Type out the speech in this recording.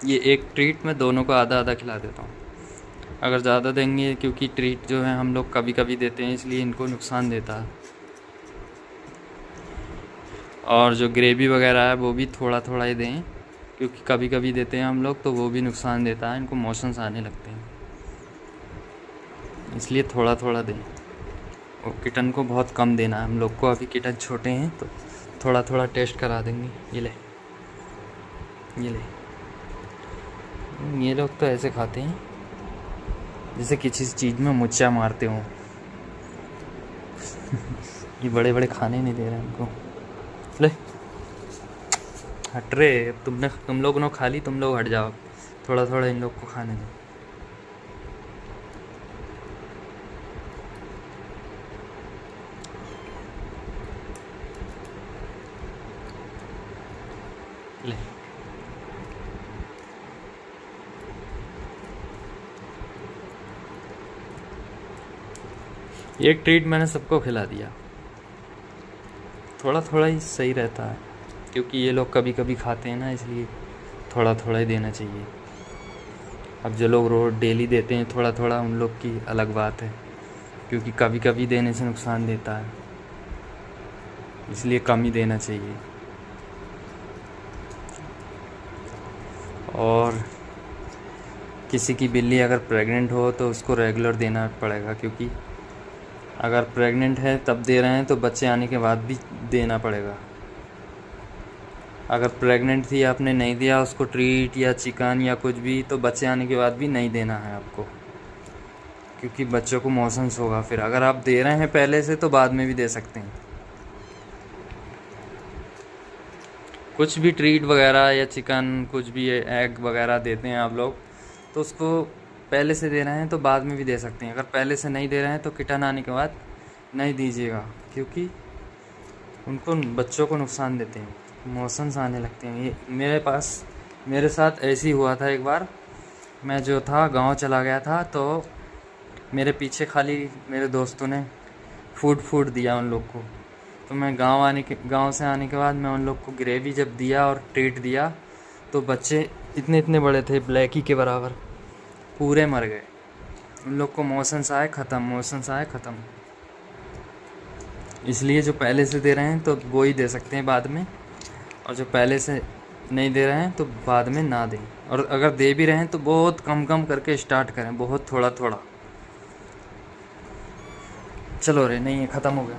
ये एक ट्रीट में दोनों को आधा आधा खिला देता हूँ। अगर ज़्यादा देंगे, क्योंकि ट्रीट जो है हम लोग कभी कभी देते हैं इसलिए इनको नुकसान देता है। और जो ग्रेवी वगैरह है वो भी थोड़ा थोड़ा ही दें, क्योंकि कभी कभी देते हैं हम लोग तो वो भी नुकसान देता है, इनको मोशंस आने लगते हैं, इसलिए थोड़ा थोड़ा दें। और किटन को बहुत कम देना है हम लोग को, अभी किटन छोटे हैं तो थोड़ा थोड़ा टेस्ट करा देंगे। ये ले, ये ले, ये लोग तो ऐसे खाते हैं जैसे किसी चीज़ में मुच्चा मारते हों। ये बड़े बड़े खाने नहीं दे रहे इनको। ले हट रे, तुम लोग ने खा ली, तुम लोग हट जाओ, थोड़ा थोड़ा इन लोग को खाने दो। ले, एक ट्रीट मैंने सबको खिला दिया। थोड़ा थोड़ा ही सही रहता है, क्योंकि ये लोग कभी कभी खाते हैं ना, इसलिए थोड़ा थोड़ा ही देना चाहिए। अब जो लोग रोज़ डेली देते हैं थोड़ा थोड़ा, उन लोग की अलग बात है, क्योंकि कभी कभी देने से नुकसान देता है, इसलिए कम ही देना चाहिए। और किसी की बिल्ली अगर प्रेग्नेंट हो तो उसको रेगुलर देना पड़ेगा, क्योंकि अगर प्रेग्नेंट है तब दे रहे हैं तो बच्चे आने के बाद भी देना पड़ेगा। अगर प्रेग्नेंट थी, आपने नहीं दिया उसको ट्रीट या चिकन या कुछ भी, तो बच्चे आने के बाद भी नहीं देना है आपको, क्योंकि बच्चों को मोशंस होगा फिर। अगर आप दे रहे हैं पहले से तो बाद में भी दे सकते हैं। कुछ भी ट्रीट वगैरह या चिकन, कुछ भी एग वगैरह देते हैं आप लोग, तो उसको पहले से दे रहे हैं तो बाद में भी दे सकते हैं। अगर पहले से नहीं दे रहे हैं तो किटन आने के बाद नहीं दीजिएगा, क्योंकि उनको, बच्चों को नुकसान देते हैं, मोशंस आने लगते हैं। ये मेरे साथ ऐसे ही हुआ था एक बार। मैं जो था गांव चला गया था, तो मेरे पीछे खाली मेरे दोस्तों ने फूड दिया उन लोग को। तो मैं गांव से आने के बाद मैं उन लोग को ग्रेवी जब दिया और ट्रीट दिया, तो बच्चे इतने इतने बड़े थे, ब्लैकी के बराबर, पूरे मर गए। उन लोग को मोशंस आए ख़त्म, मोशंस आए ख़त्म। इसलिए जो पहले से दे रहे हैं तो वो ही दे सकते हैं बाद में, और जो पहले से नहीं दे रहे हैं तो बाद में ना दें। और अगर दे भी रहे हैं तो बहुत कम कम करके स्टार्ट करें, बहुत थोड़ा थोड़ा। चलो रे, नहीं है, ख़त्म हो गया।